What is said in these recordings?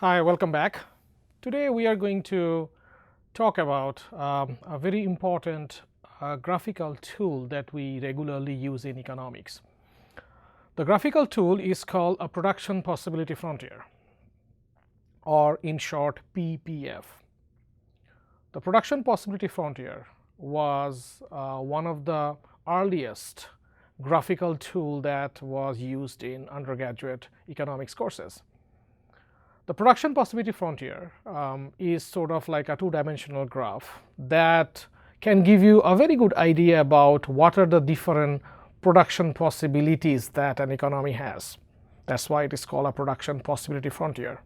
Hi, welcome back. Today we are going to talk about a very important graphical tool that we regularly use in economics. The graphical tool is called a production possibility frontier, or in short PPF. The production possibility frontier was one of the earliest graphical tool that was used in undergraduate economics courses. The production possibility frontier is sort of like a two-dimensional graph that can give you a very good idea about what are the different production possibilities that an economy has. That's why it is called a production possibility frontier.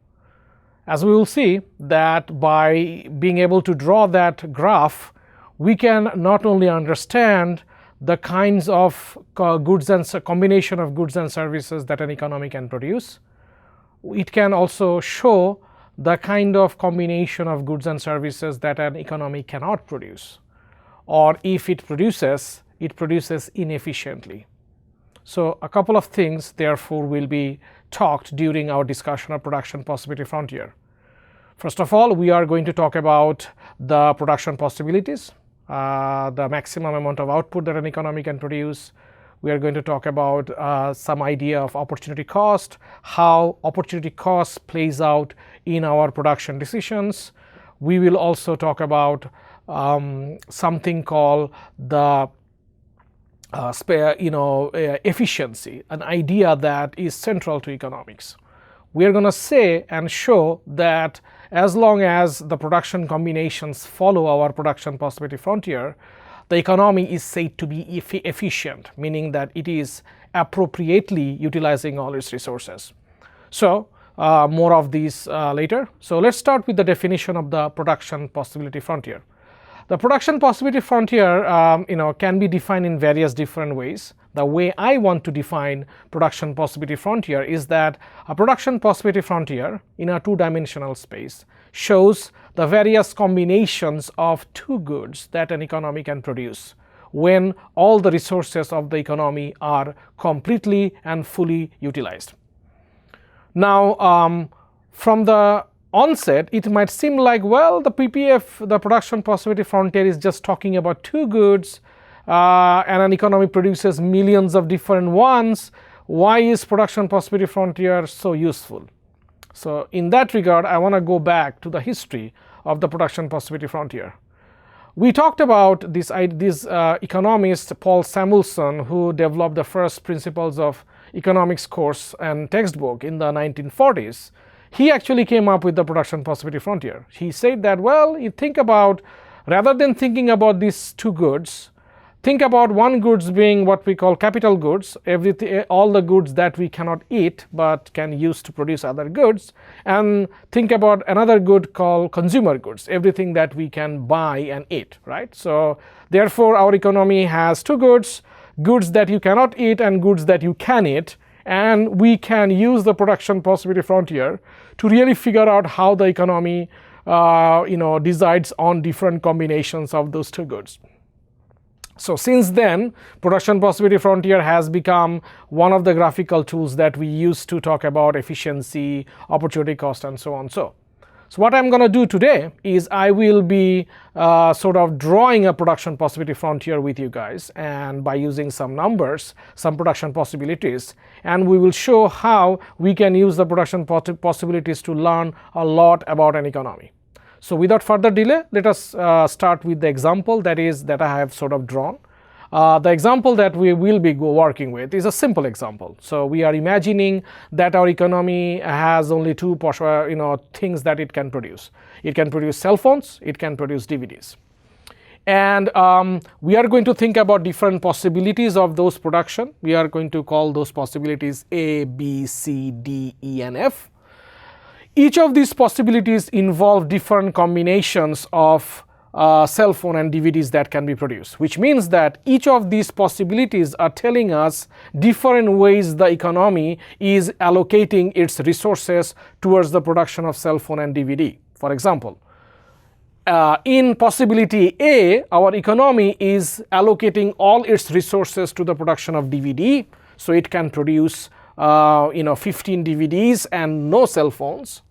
As we will see, that by being able to draw that graph, we can not only understand the kinds of goods and combination of goods and services that an economy can produce. It can also show the kind of combination of goods and services that an economy cannot produce, or if it produces inefficiently. So a couple of things therefore will be talked during our discussion of production possibility frontier. First of all, we are going to talk about the production possibilities, the maximum amount of output that an economy can produce. We are going to talk about some idea of opportunity cost, how opportunity cost plays out in our production decisions. We will also talk about something called the efficiency, an idea that is central to economics. We are going to say and show that as long as the production combinations follow our production possibility frontier, the economy is said to be efficient, meaning that it is appropriately utilizing all its resources. So more of these later. So let's start with the definition of the production possibility frontier. The production possibility frontier can be defined in various different ways. The way I want to define production possibility frontier is that a production possibility frontier in a two-dimensional space shows the various combinations of two goods that an economy can produce when all the resources of the economy are completely and fully utilized. Now, from the onset, it might seem like, well, the PPF, the production possibility frontier, is just talking about two goods and an economy produces millions of different ones. Why is production possibility frontier so useful? So in that regard, I want to go back to the history of the production possibility frontier. We talked about this economist Paul Samuelson, who developed the first principles of economics course and textbook in the 1940s. He actually came up with the production possibility frontier. He said that, well, you think about, rather than thinking about these two goods, think about one goods being what we call capital goods, all the goods that we cannot eat but can use to produce other goods, and think about another good called consumer goods, everything that we can buy and eat, right? So therefore our economy has two goods, goods that you cannot eat and goods that you can eat, and we can use the production possibility frontier to really figure out how the economy decides on different combinations of those two goods. So since then, production possibility frontier has become one of the graphical tools that we use to talk about efficiency, opportunity cost, and so on. So what I'm going to do today is I will be sort of drawing a production possibility frontier with you guys, and by using some numbers, some production possibilities, and we will show how we can use the production possibilities to learn a lot about an economy. So without further delay, let us start with the example that I have sort of drawn. The example that we will be working with is a simple example. So we are imagining that our economy has only two things that it can produce. It can produce cell phones, it can produce DVDs. And we are going to think about different possibilities of those production. We are going to call those possibilities A, B, C, D, E, and F. Each of these possibilities involve different combinations of cell phone and DVDs that can be produced, which means that each of these possibilities are telling us different ways the economy is allocating its resources towards the production of cell phone and DVD. For example, in possibility A, our economy is allocating all its resources to the production of DVD, so it can produce 15 DVDs and no cell phones.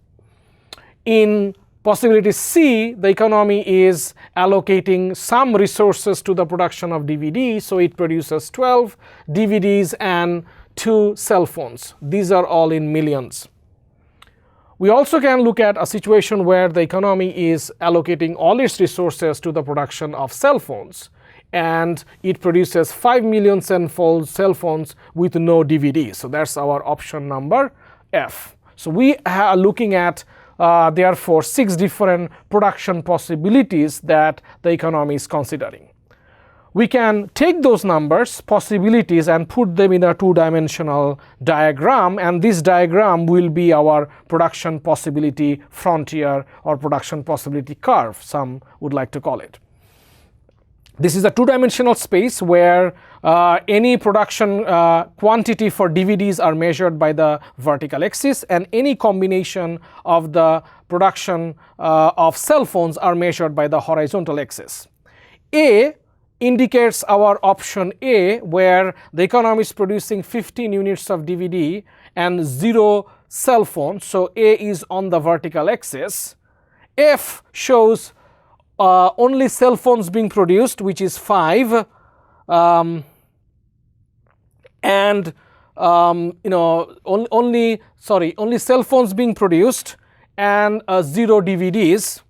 In possibility C, the economy is allocating some resources to the production of DVD, so it produces 12 DVDs and 2 cell phones. These are all in millions. We also can look at a situation where the economy is allocating all its resources to the production of cell phones, and it produces 5 million cell phones with no DVDs. So that's our option number F. So we are looking at therefore 6 different production possibilities that the economy is considering. We can take those numbers, possibilities, and put them in a 2-dimensional diagram, and this diagram will be our production possibility frontier or production possibility curve, some would like to call it. This is a 2-dimensional space where any production quantity for DVDs are measured by the vertical axis, and any combination of the production of cell phones are measured by the horizontal axis. A indicates our option A, where the economy is producing 15 units of DVD and 0 cell phones, so A is on the vertical axis. F shows only cell phones being produced, which is 5, only cell phones being produced and 0 DVDs.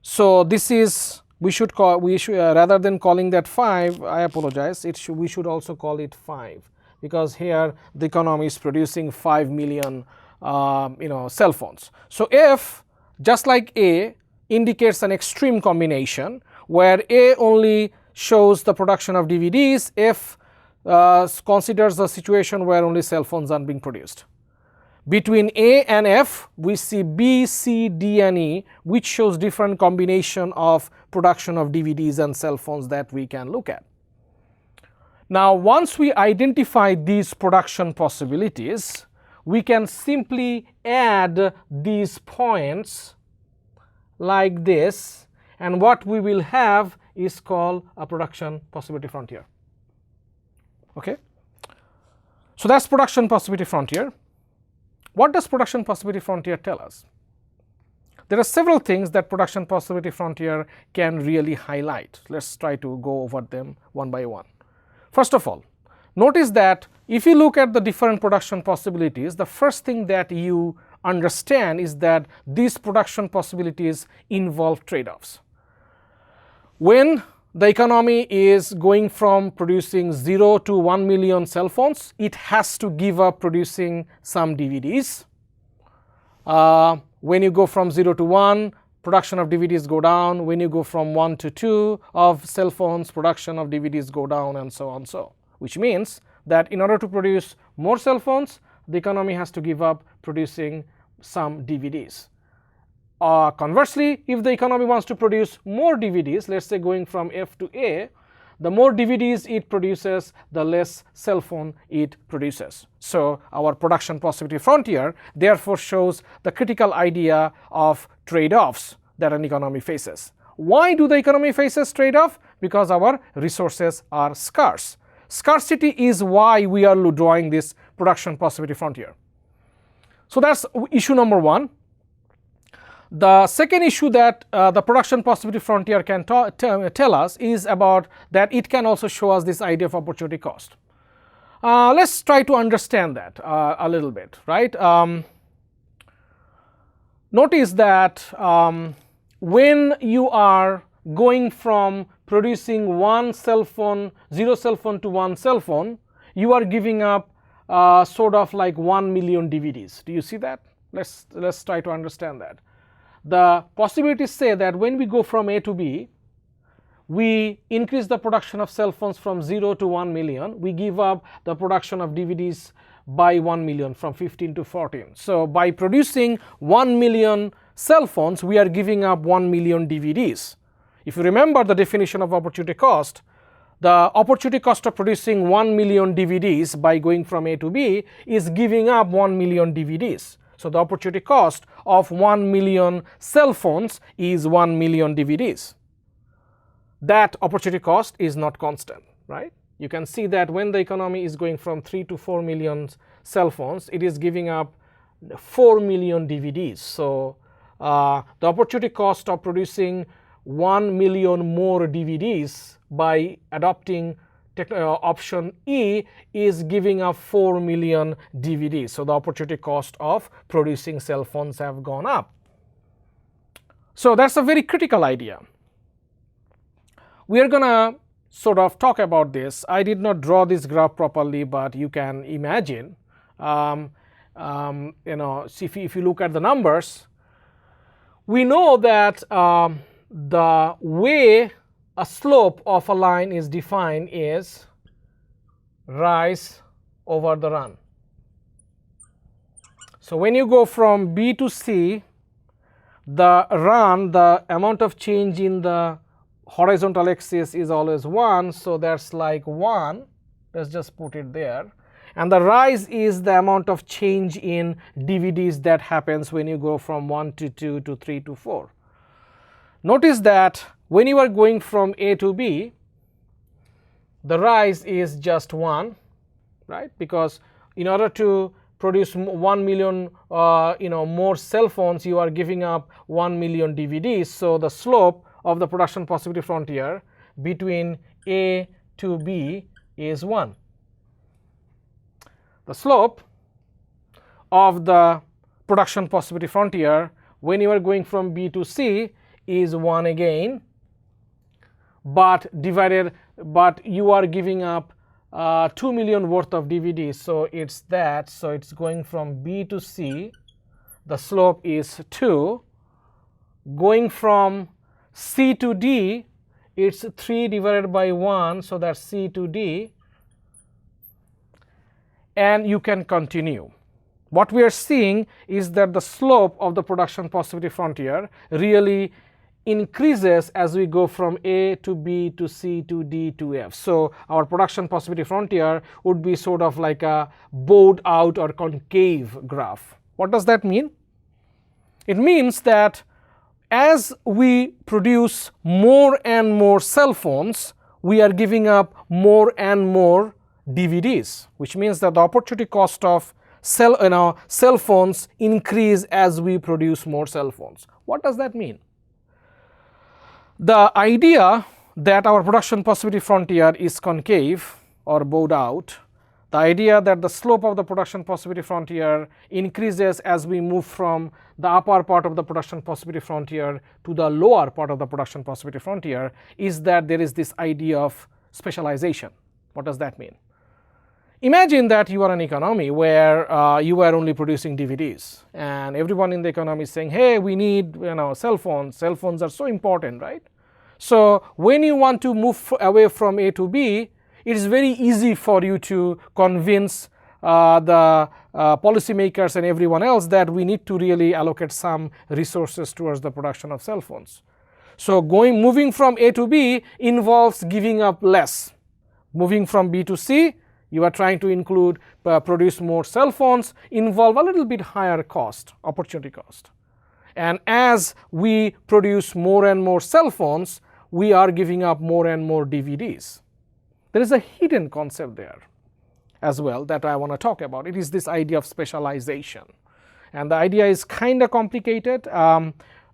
So this is, rather than calling that 5, I apologize, we should also call it 5, because here the economy is producing 5 million cell phones. So F, just like A, indicates an extreme combination where A only shows the production of DVDs, F considers the situation where only cell phones are being produced. Between A and F, we see B, C, D, and E, which shows different combination of production of DVDs and cell phones that we can look at. Now, once we identify these production possibilities, we can simply add these points like this, and what we will have is called a production possibility frontier. Okay? So that's production possibility frontier. What does production possibility frontier tell us? There are several things that production possibility frontier can really highlight. Let's try to go over them one by one. First of all, notice that if you look at the different production possibilities, the first thing that you understand is that these production possibilities involve trade-offs. When the economy is going from producing 0 to 1 million cell phones, it has to give up producing some DVDs. When you go from 0 to 1, production of DVDs go down. When you go from 1 to 2 of cell phones, production of DVDs go down, and so on, which means that in order to produce more cell phones, the economy has to give up producing some DVDs. Conversely, if the economy wants to produce more DVDs, let's say going from F to A, the more DVDs it produces, the less cell phone it produces. So our production possibility frontier therefore shows the critical idea of trade-offs that an economy faces. Why do the economy faces trade-off? Because our resources are scarce. Scarcity is why we are drawing this production possibility frontier. So that's issue number 1. The second issue that the production possibility frontier can tell us is about that it can also show us this idea of opportunity cost. Let's try to understand that a little bit, right? Notice that when you are going from producing 1 cell phone, 0 cell phone to 1 cell phone, you are giving up sort of like 1 million DVDs. Do you see that? Let's try to understand that. The possibilities say that when we go from A to B, we increase the production of cell phones from 0 to 1 million. We give up the production of DVDs by 1 million, from 15 to 14. So by producing 1 million cell phones, we are giving up 1 million DVDs. If you remember the definition of opportunity cost, the opportunity cost of producing 1 million DVDs by going from A to B is giving up 1 million DVDs. So the opportunity cost of 1 million cell phones is 1 million DVDs. That opportunity cost is not constant, right? You can see that when the economy is going from 3 to 4 million cell phones, it is giving up 4 million DVDs. So the opportunity cost of producing 1 million more DVDs by adopting option E is giving up 4 million DVDs. So the opportunity cost of producing cell phones have gone up. So that's a very critical idea. We are going to sort of talk about this. I did not draw this graph properly, but you can imagine. See if you look at the numbers, we know that the way a slope of a line is defined is rise over the run. So when you go from B to C, the run, the amount of change in the horizontal axis is always 1, so that's like 1. Let's just put it there. And the rise is the amount of change in DVDs that happens when you go from 1 to 2 to 3 to 4. Notice that when you are going from A to B, the rise is just 1, right? Because in order to produce 1 million more cell phones, you are giving up 1 million DVDs. So the slope of the production possibility frontier between A to B is 1. The slope of the production possibility frontier when you are going from B to C is 1 again, but you are giving up 2 million worth of DVDs. So it's that. So it's going from B to C. The slope is 2. Going from C to D, it's 3 divided by 1. So that's C to D. And you can continue. What we are seeing is that the slope of the production possibility frontier really increases as we go from A to B to C to D to F. So our production possibility frontier would be sort of like a bowed out or concave graph. What does that mean? It means that as we produce more and more cell phones, we are giving up more and more DVDs, which means that the opportunity cost of cell phones increase as we produce more cell phones. What does that mean? The idea that our production possibility frontier is concave or bowed out, the idea that the slope of the production possibility frontier increases as we move from the upper part of the production possibility frontier to the lower part of the production possibility frontier, is that there is this idea of specialization. What does that mean? Imagine that you are an economy where you are only producing DVDs, and everyone in the economy is saying, hey, we need cell phones. Cell phones are so important, right? So when you want to move away from A to B, it is very easy for you to convince the policymakers and everyone else that we need to really allocate some resources towards the production of cell phones. So moving from A to B involves giving up less. Moving from B to C, you are trying to produce more cell phones, involve a little bit higher cost, opportunity cost. And as we produce more and more cell phones, we are giving up more and more DVDs. There is a hidden concept there as well that I want to talk about. It is this idea of specialization. And the idea is kind of complicated.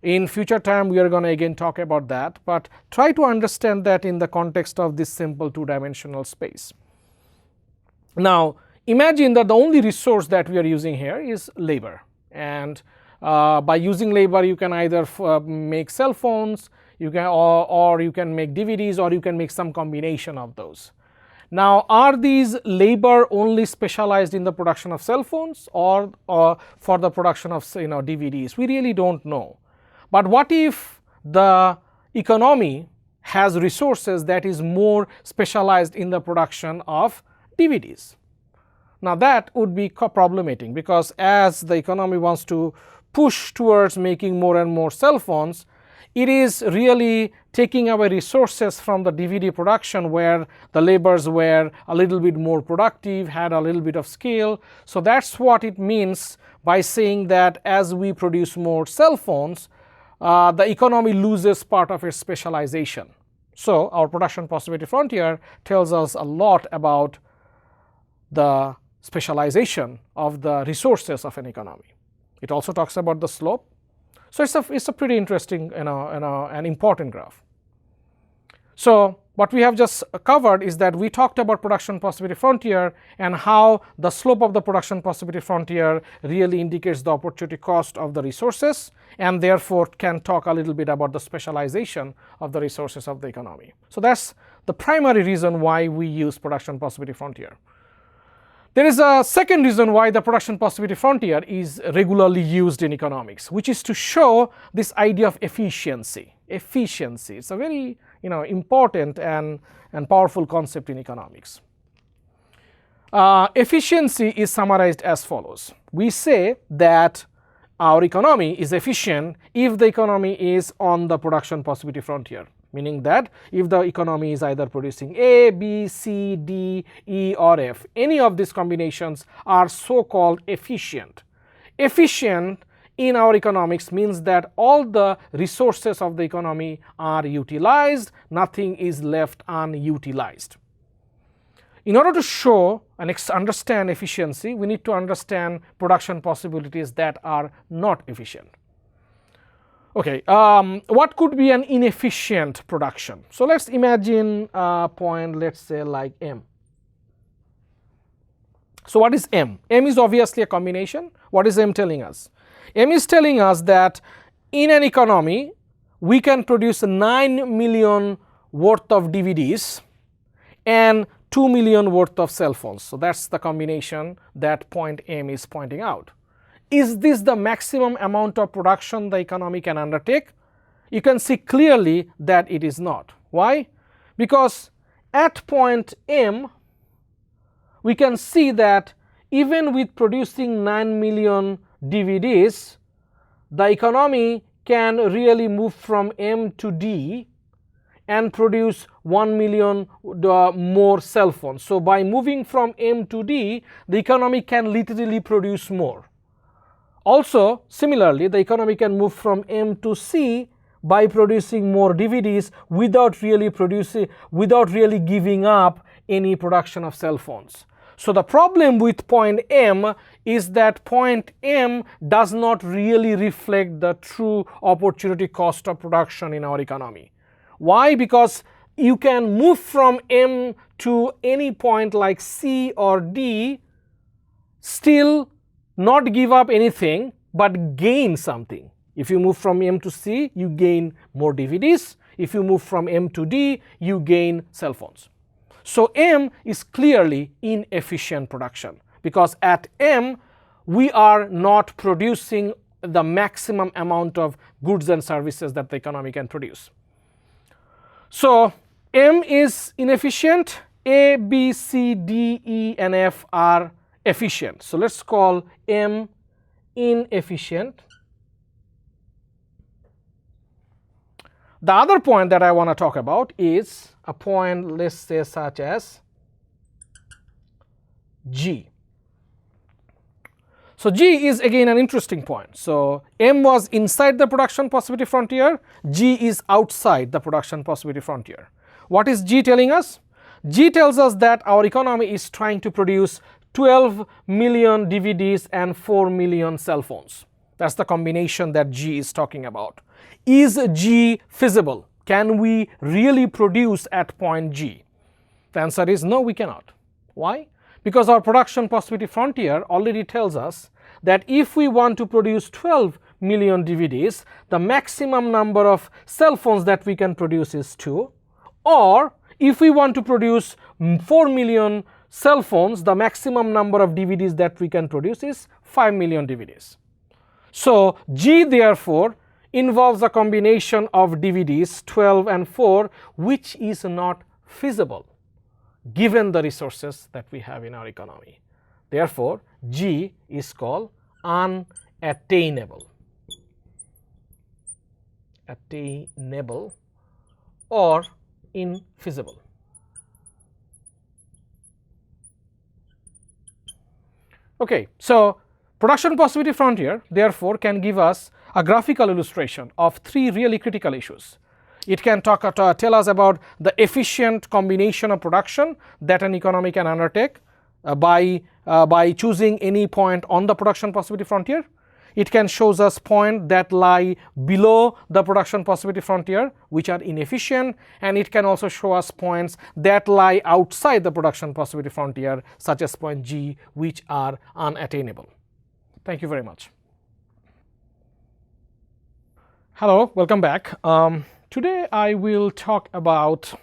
In future time, we are going to again talk about that. But try to understand that in the context of this simple two-dimensional space. Now, imagine that the only resource that we are using here is labor. And by using labor, you can either make cell phones, or you can make DVDs, or you can make some combination of those. Now, are these labor only specialized in the production of cell phones or for the production of DVDs? We really don't know. But what if the economy has resources that is more specialized in the production of DVDs? Now that would be problematic, because as the economy wants to push towards making more and more cell phones, it is really taking away resources from the DVD production where the laborers were a little bit more productive, had a little bit of skill. So that's what it means by saying that as we produce more cell phones, the economy loses part of its specialization. So our production possibility frontier tells us a lot about the specialization of the resources of an economy. It also talks about the slope. So it's a pretty interesting, an important graph. So what we have just covered is that we talked about production possibility frontier and how the slope of the production possibility frontier really indicates the opportunity cost of the resources, and therefore can talk a little bit about the specialization of the resources of the economy. So that's the primary reason why we use production possibility frontier. There is a second reason why the production possibility frontier is regularly used in economics, which is to show this idea of efficiency. Efficiency, it's a very important and powerful concept in economics. Efficiency is summarized as follows. We say that our economy is efficient if the economy is on the production possibility frontier, meaning that if the economy is either producing A, B, C, D, E or F, any of these combinations are so-called efficient. Efficient in our economics means that all the resources of the economy are utilized, nothing is left unutilized. In order to show and understand efficiency, we need to understand production possibilities that are not efficient. Okay, what could be an inefficient production? So let's imagine a point, let's say like M. So what is M? M is obviously a combination. What is M telling us? M is telling us that in an economy we can produce 9 million worth of DVDs and 2 million worth of cell phones. So that's the combination that point M is pointing out. Is this the maximum amount of production the economy can undertake? You can see clearly that it is not. Why? Because at point M we can see that even with producing 9 million DVDs, the economy can really move from M to D and produce 1 million more cell phones. So by moving from M to D, the economy can literally produce more. Also, similarly, the economy can move from M to C by producing more DVDs without really giving up any production of cell phones. So the problem with point M is that point M does not really reflect the true opportunity cost of production in our economy. Why? Because you can move from M to any point like C or D, still not give up anything but gain something. If you move from M to C, you gain more DVDs. If you move from M to D, you gain cell phones. So M is clearly inefficient production, because at M we are not producing the maximum amount of goods and services that the economy can produce. So M is inefficient, A, B, C, D, E and F are efficient. So let's call M inefficient. The other point that I want to talk about is a point, let's say, such as G. So G is again an interesting point. So M was inside the production possibility frontier, G is outside the production possibility frontier. What is G telling us? G tells us that our economy is trying to produce 12 million DVDs and 4 million cell phones. That's the combination that G is talking about. Is G feasible? Can we really produce at point G? The answer is no, we cannot. Why? Because our production possibility frontier already tells us that if we want to produce 12 million DVDs, the maximum number of cell phones that we can produce is 2. Or if we want to produce 4 million cell phones, the maximum number of DVDs that we can produce is 5 million DVDs. So G therefore involves a combination of DVDs 12 and 4, which is not feasible given the resources that we have in our economy. Therefore G is called unattainable. Attainable or infeasible. Okay, so production possibility frontier therefore can give us a graphical illustration of 3 really critical issues. It can tell us about the efficient combination of production that an economy can undertake by choosing any point on the production possibility frontier. It can show us points that lie below the production possibility frontier, which are inefficient, and it can also show us points that lie outside the production possibility frontier, such as point G, which are unattainable. Thank you very much. Hello, welcome back. Today I will talk about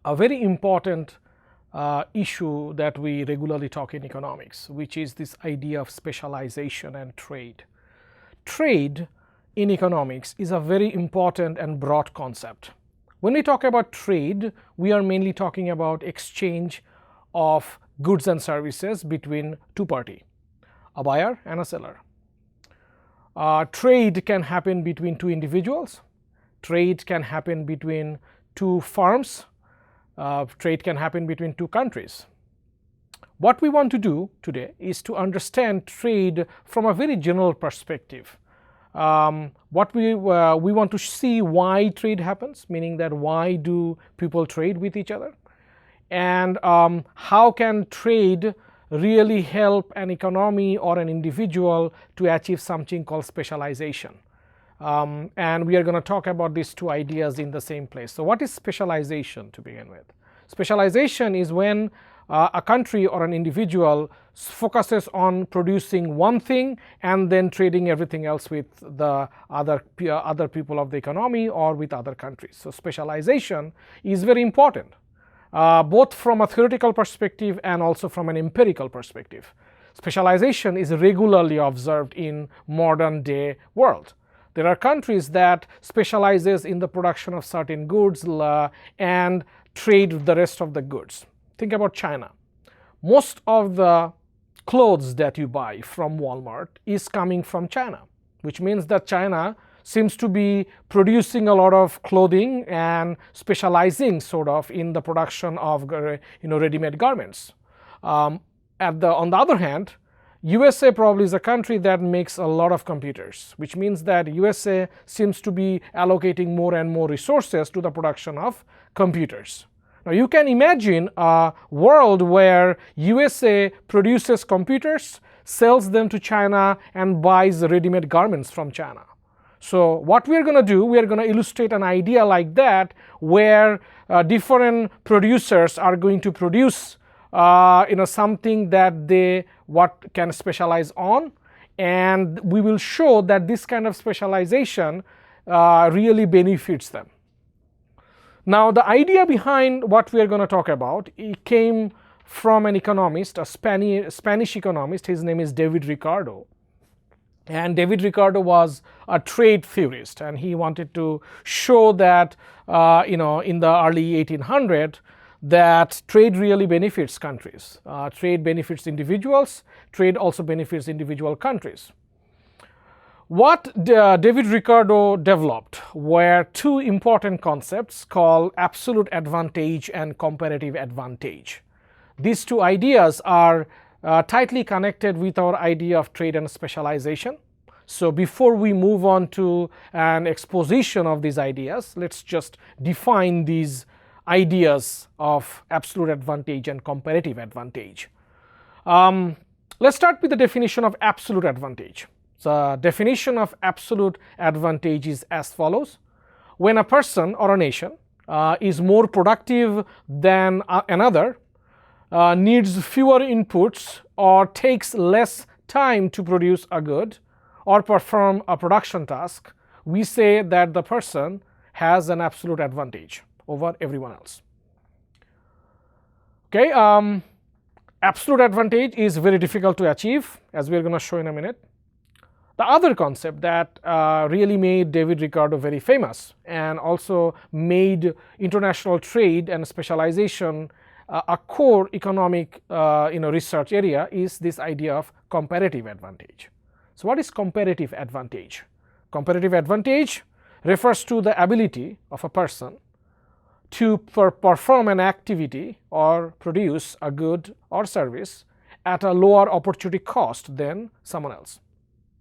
a very important issue that we regularly talk in economics, which is this idea of specialization and trade. Trade in economics is a very important and broad concept. When we talk about trade, we are mainly talking about exchange of goods and services between two parties, a buyer and a seller. Trade can happen between two individuals. Trade can happen between two firms. Trade can happen between two countries. What we want to do today is to understand trade from a very general perspective. What we want to see why trade happens, meaning that why do people trade with each other, and how can trade really help an economy or an individual to achieve something called specialization. And we are going to talk about these two ideas in the same place. So what is specialization to begin with? Specialization is when a country or an individual focuses on producing one thing and then trading everything else with the other people of the economy or with other countries. So specialization is very important, both from a theoretical perspective and also from an empirical perspective. Specialization is regularly observed in modern day world. There are countries that specializes in the production of certain goods and trade the rest of the goods. Think about China. Most of the clothes that you buy from Walmart is coming from China, which means that China seems to be producing a lot of clothing and specializing sort of in the production of ready-made garments. On the other hand, USA probably is a country that makes a lot of computers, which means that USA seems to be allocating more and more resources to the production of computers. Now you can imagine a world where USA produces computers, sells them to China, and buys ready-made garments from China. So what we are going to do, we are going to illustrate an idea like that, where different producers are going to produce something that they can specialize on, and we will show that this kind of specialization really benefits them. Now the idea behind what we are going to talk about, it came from an economist, a Spanish economist. His name is David Ricardo. And David Ricardo was a trade theorist, and he wanted to show that in the early 1800s that trade really benefits countries. Trade benefits individuals. Trade also benefits individual countries. What David Ricardo developed were two important concepts called absolute advantage and comparative advantage. These two ideas are tightly connected with our idea of trade and specialization. So before we move on to an exposition of these ideas, let's just define these ideas of absolute advantage and comparative advantage. Let's start with the definition of absolute advantage. The definition of absolute advantage is as follows. When a person or a nation is more productive than another, needs fewer inputs, or takes less time to produce a good or perform a production task, we say that the person has an absolute advantage over everyone else. Okay, absolute advantage is very difficult to achieve, as we are going to show in a minute. The other concept that really made David Ricardo very famous and also made international trade and specialization a core economic research area is this idea of comparative advantage. So what is comparative advantage? Comparative advantage refers to the ability of a person to perform an activity or produce a good or service at a lower opportunity cost than someone else.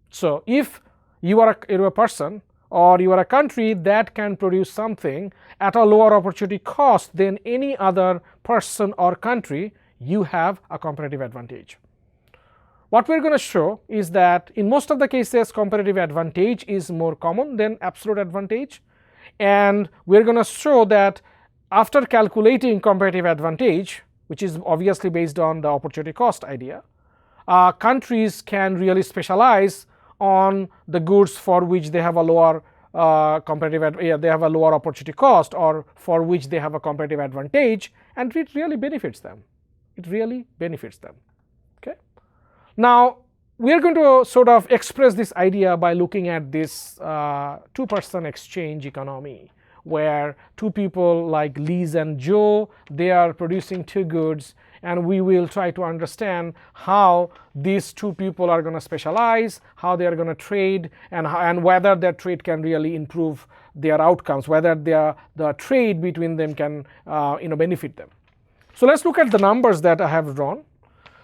So if you are a person or you are a country that can produce something at a lower opportunity cost than any other person or country, you have a comparative advantage. what we're going to show is that in most of the cases comparative advantage is more common than absolute advantage, and we're going to show that after calculating comparative advantage, which is obviously based on the opportunity cost idea, countries can really specialize on the goods for which they have a lower they have a lower opportunity cost, or for which they have a comparative advantage, and it really benefits them. It really benefits them. Okay. Now we are going to sort of express this idea by looking at this two-person exchange economy, where two people like Liz and Joe, they are producing two goods, and we will try to understand how these two people are going to specialize, how they are going to trade, and whether their trade can really improve their outcomes, whether the trade between them can benefit them. So let's look at the numbers that I have drawn.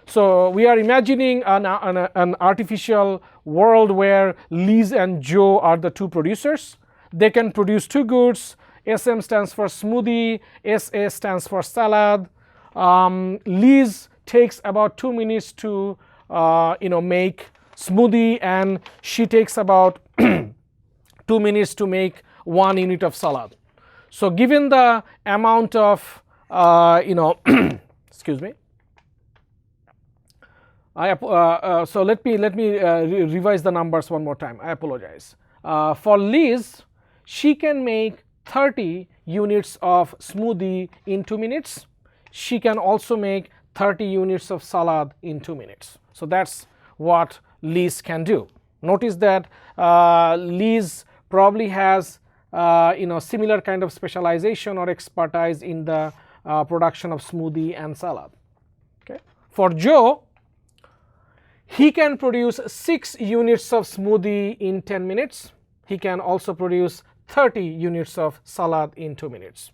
So we are imagining an artificial world where Liz and Joe are the two producers. They can produce two goods. SM stands for smoothie, SA stands for salad. Liz takes about 2 minutes to make smoothie, and she takes about 2 minutes to make 1 unit of salad. So given the amount of excuse me, so let me revise the numbers one more time. I apologize. For Liz, she can make 30 units of smoothie in 2 minutes. She can also make 30 units of salad in 2 minutes. So that's what Liz can do. Notice that Liz probably has similar kind of specialization or expertise in the production of smoothie and salad. Okay. For Joe, he can produce 6 units of smoothie in 10 minutes. He can also produce 30 units of salad in 2 minutes.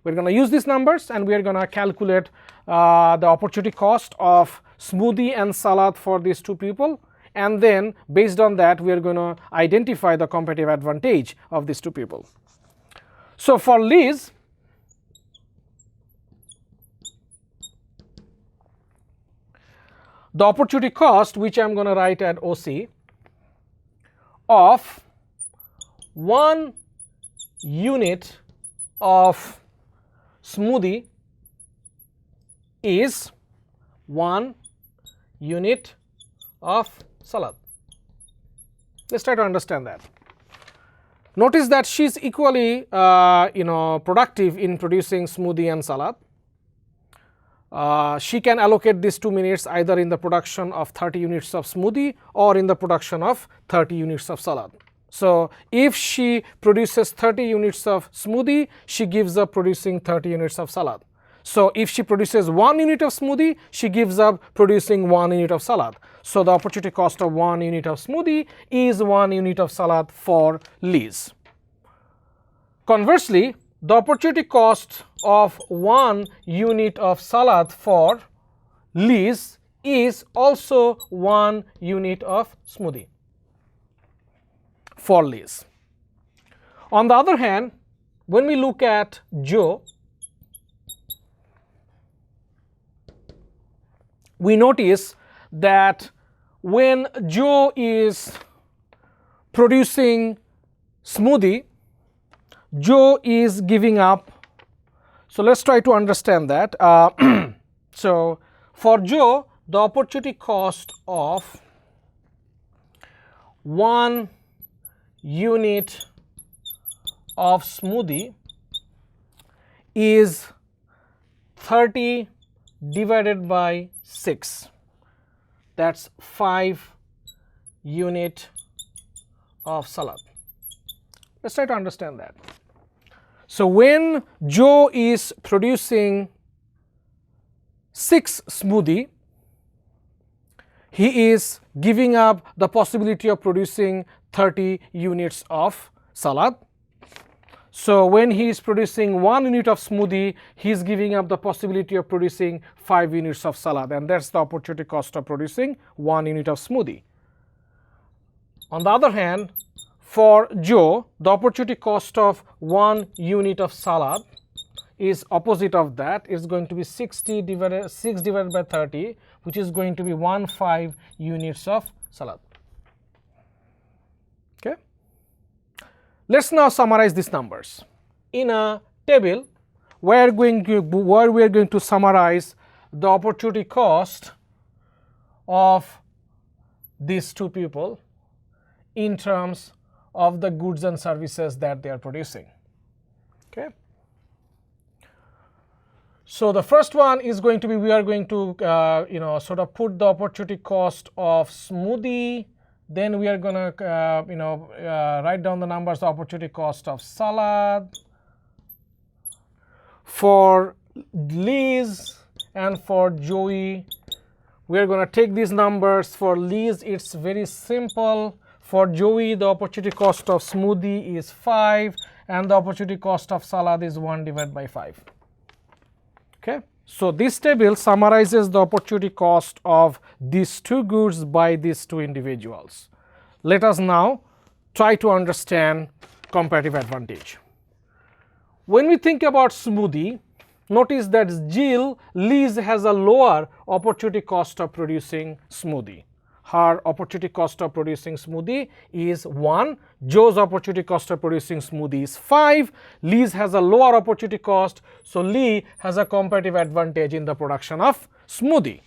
We're going to use these numbers, and we are going to calculate the opportunity cost of smoothie and salad for these two people, and then based on that we are going to identify the competitive advantage of these two people. So for Liz, the opportunity cost, which I am going to write at OC, of 1 unit of smoothie is 1 unit of salad. Let's try to understand that. Notice that she is equally productive in producing smoothie and salad. She can allocate these 2 minutes either in the production of 30 units of smoothie or in the production of 30 units of salad. So if she produces 30 units of smoothie, she gives up producing 30 units of salad. So if she produces 1 unit of smoothie, she gives up producing 1 unit of salad. So the opportunity cost of 1 unit of smoothie is 1 unit of salad for Liz. Conversely, the opportunity cost of 1 unit of salad for Liz is also 1 unit of smoothie for Liz. On the other hand, when we look at Joe, we notice that when Joe is producing smoothie, Joe is giving up. So let's try to understand that. So for Joe, the opportunity cost of 1 unit of smoothie is 30 divided by 6. That's 5 unit of salad. Let's try to understand that. So when Joe is producing 6 smoothie, he is giving up the possibility of producing 30 units of salad. So when he is producing 1 unit of smoothie, he is giving up the possibility of producing 5 units of salad, and that's the opportunity cost of producing 1 unit of smoothie. On the other hand, for Joe, the opportunity cost of 1 unit of salad is opposite of that. It's going to be 6 divided by 30 which is going to be 15 units of salad. Okay. Let's now summarize these numbers. In a table, we are going to summarize the opportunity cost of these two people in terms of the goods and services that they are producing. Okay. So the first one is going to be, we are going to sort of put the opportunity cost of smoothie. Then we are going to write down the numbers, the opportunity cost of salad. For Liz and for Joey, we are going to take these numbers. For Liz, it's very simple. For Joey, the opportunity cost of smoothie is 5 and the opportunity cost of salad is 1 divided by 5. Okay. So this table summarizes the opportunity cost of these two goods by these two individuals. Let us now try to understand comparative advantage. When we think about smoothie, notice that Liz has a lower opportunity cost of producing smoothie. Her opportunity cost of producing smoothie is 1. Joe's opportunity cost of producing smoothie is 5. Liz has a lower opportunity cost, so Lee has a comparative advantage in the production of smoothie.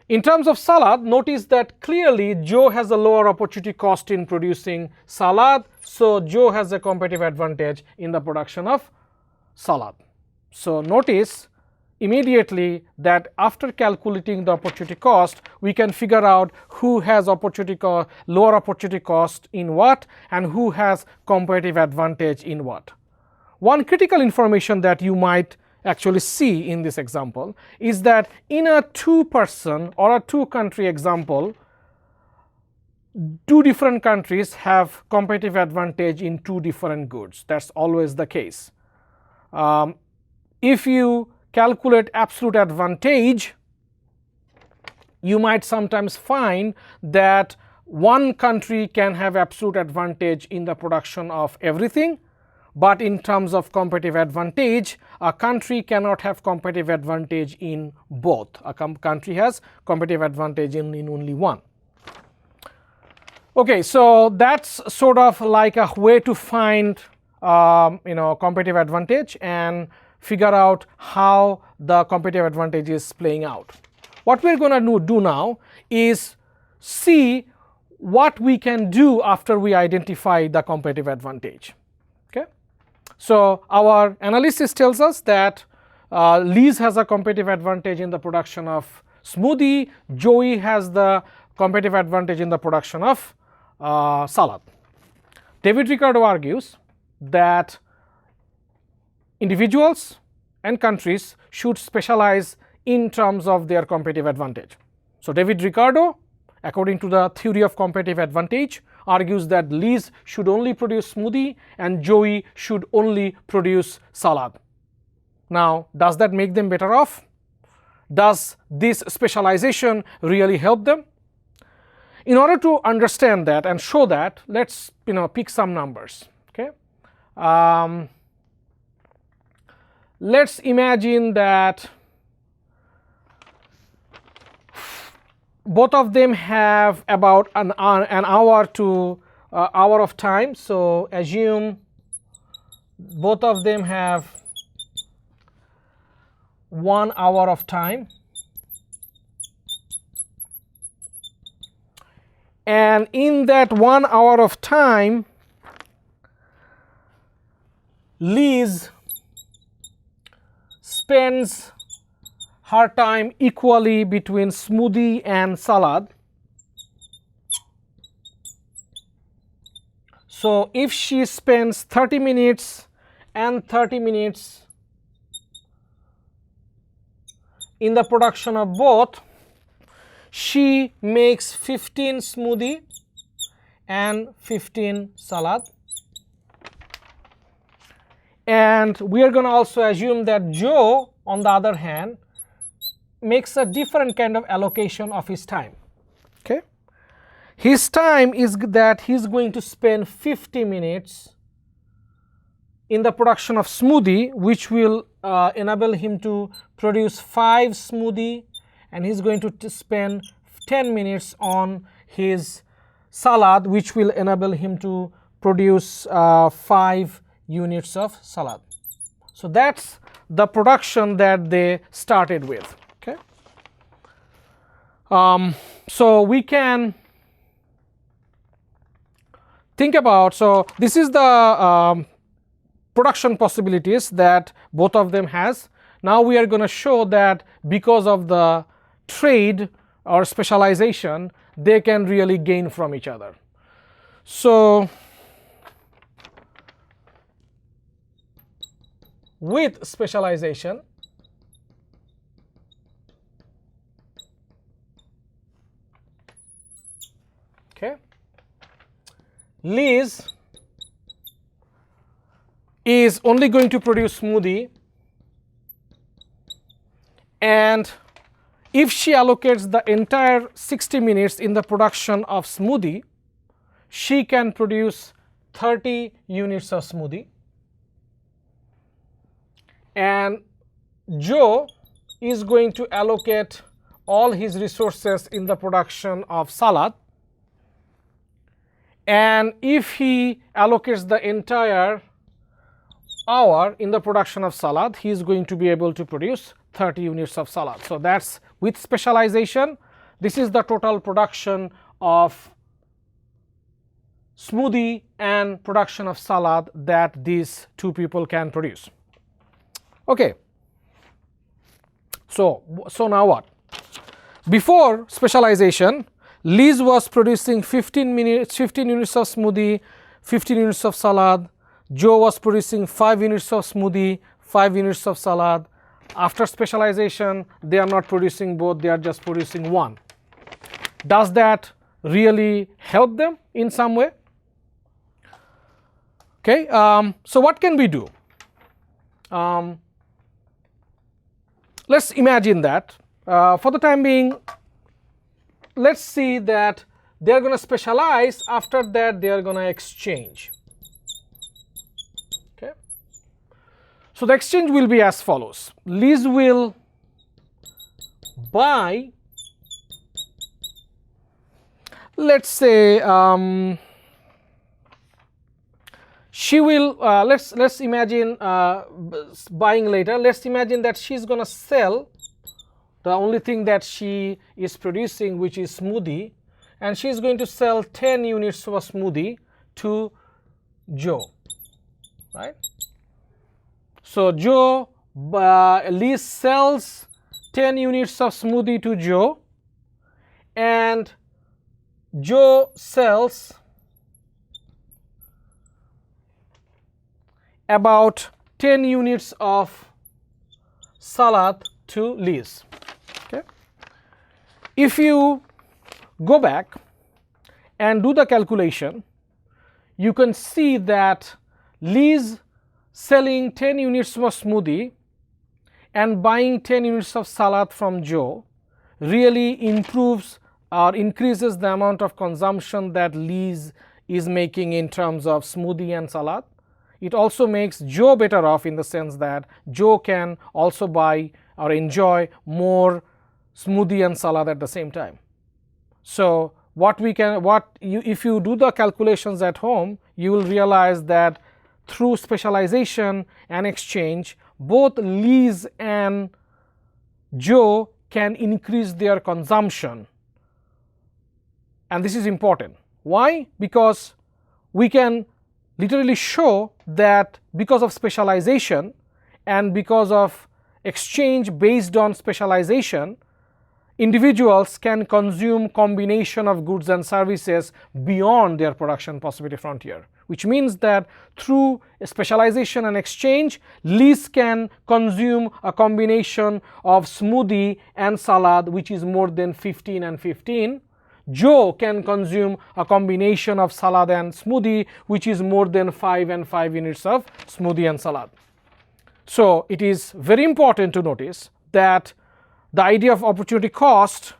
In terms of salad, notice that clearly Joe has a lower opportunity cost in producing salad, so Joe has a comparative advantage in the production of salad. So notice immediately that after calculating the opportunity cost, we can figure out who has lower opportunity cost in what and who has comparative advantage in what. One critical information that you might actually see in this example is that in a 2-person or a 2-country example, 2 different countries have comparative advantage in 2 different goods. That's always the case. If you calculate absolute advantage, you might sometimes find that one country can have absolute advantage in the production of everything, but in terms of comparative advantage, a country cannot have comparative advantage in both. A country has comparative advantage in only one. Okay, so that's sort of like a way to find comparative advantage and figure out how the competitive advantage is playing out. What we're going to do now is see what we can do after we identify the competitive advantage. Okay. So our analysis tells us that Liz has a competitive advantage in the production of smoothie, Joey has the competitive advantage in the production of salad. David Ricardo argues that individuals and countries should specialize in terms of their competitive advantage. So David Ricardo, according to the theory of competitive advantage, argues that Liz should only produce smoothie and Joey should only produce salad. Now, does that make them better off? Does this specialization really help them? In order to understand that and show that, let's pick some numbers. Okay. Let's imagine that both of them have about an hour to hour of time. So assume both of them have 1 hour of time. And in that 1 hour of time, Liz spends her time equally between smoothie and salad. So if she spends 30 minutes and 30 minutes in the production of both, she makes 15 smoothie and 15 salad. And we are going to also assume that Joe, on the other hand, makes a different kind of allocation of his time. Okay. His time is that he's going to spend 50 minutes in the production of smoothie, which will enable him to produce 5 smoothie and he's going to spend 10 minutes on his salad, which will enable him to produce 5 units of salad. So that's the production that they started with. Okay. So we can think about, so this is the production possibilities that both of them has. Now we are going to show that because of the trade or specialization, they can really gain from each other. So with specialization, okay, Liz is only going to produce smoothie, and if she allocates the entire 60 minutes in the production of smoothie, she can produce 30 units of smoothie. And Joe is going to allocate all his resources in the production of salad, and if he allocates the entire hour in the production of salad, he is going to be able to produce 30 units of salad. So that's with specialization. This is the total production of smoothie and production of salad that these two people can produce. Okay. So now what? Before specialization, Liz was producing 15 units of smoothie, 15 units of salad. Joe was producing 5 units of smoothie, 5 units of salad. After specialization, they are not producing both, they are just producing one. Does that really help them in some way? Okay, so what can we do? Let's imagine that for the time being, let's see that they are going to specialize, after that they are going to exchange. Okay. So the exchange will be as follows. Liz will buy, let's say, she will, let's imagine buying later. Let's imagine that she's going to sell the only thing that she is producing, which is smoothie, and she's going to sell 10 units of a smoothie to Joe, right? So Liz sells 10 units of smoothie to Joe, and Joe sells about 10 units of salad to Liz. Okay. If you go back and do the calculation, you can see that Liz selling 10 units of smoothie and buying 10 units of salad from Joe really improves or increases the amount of consumption that Liz is making in terms of smoothie and salad. It also makes Joe better off in the sense that Joe can also buy or enjoy more smoothie and salad at the same time. So if you do the calculations at home, you will realize that through specialization and exchange, both Liz and Joe can increase their consumption. And this is important. Why? Because we can literally show that because of specialization and because of exchange based on specialization, individuals can consume combination of goods and services beyond their production possibility frontier, which means that through specialization and exchange, Liz can consume a combination of smoothie and salad which is more than 15 and 15. Joe can consume a combination of salad and smoothie which is more than 5 and 5 units of smoothie and salad. So it is very important to notice that the idea of opportunity cost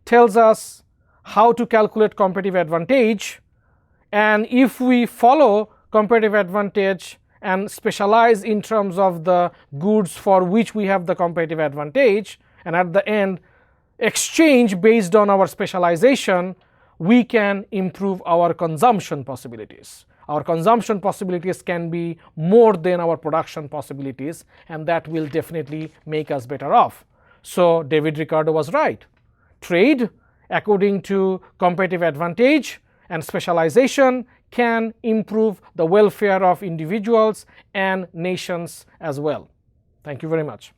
tells us how to calculate competitive advantage, and if we follow competitive advantage and specialize in terms of the goods for which we have the competitive advantage, and at the end exchange based on our specialization, we can improve our consumption possibilities. Our consumption possibilities can be more than our production possibilities, and that will definitely make us better off. So David Ricardo was right. Trade, according to comparative advantage and specialization, can improve the welfare of individuals and nations as well. Thank you very much.